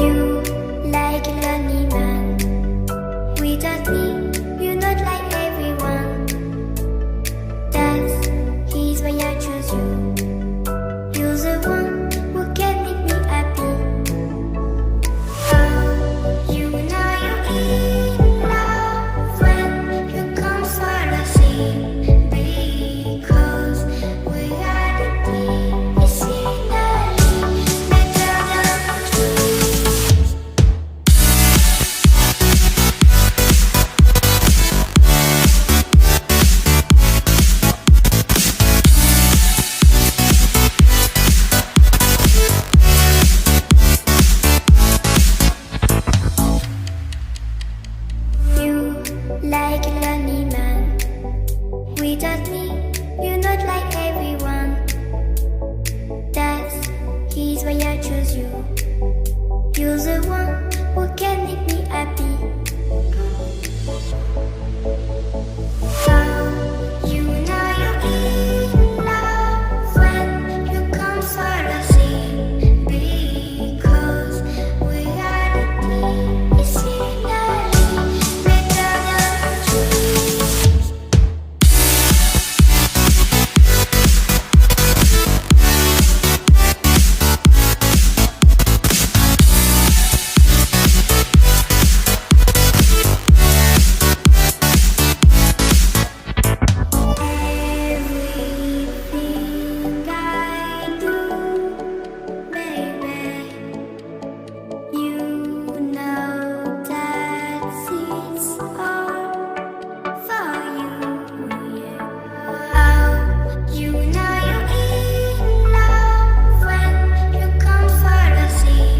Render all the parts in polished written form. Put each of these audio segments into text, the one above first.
You like a lonely man. Without me, you're not like everyone. That's why I choose you. You're the one who can make me happy. Oh, you know you're in love when you come for the sea. Because we are the scenery better than trees. You like a lonely man. Without me, you're not like everyone. That's why I choose you. You're the one who can make me happy. Oh, you know you're in love when you come for the sea. Because we are the scenery better than trees. Everything I do, baby, you know that it's all for you, yeah. Oh, you know you're in love when you come for the sea.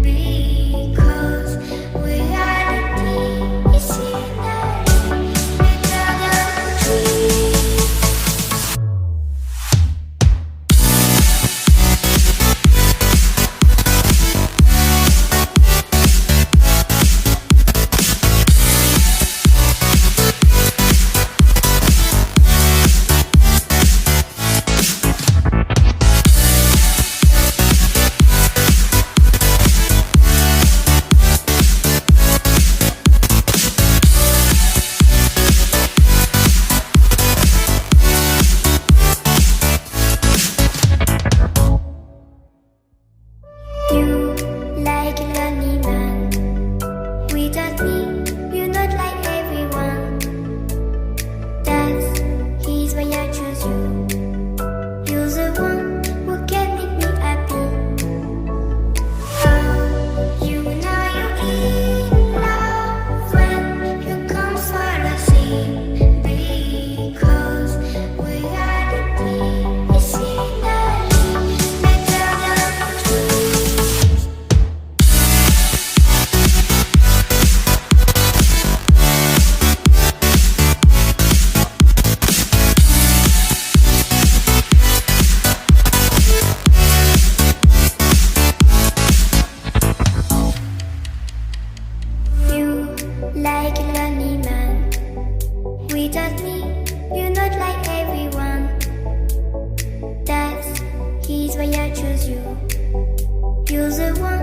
Because we are the scenery better than trees. You like a lonely man. Without me, you're not like everyone. That's why I choose you. You're the one who can make me happy. Oh, you know you're in love when you come for the sea. Because we are the scenery better than trees. You like a lonely man. Without me, you're not like everyone. That's why I choose you. You're the one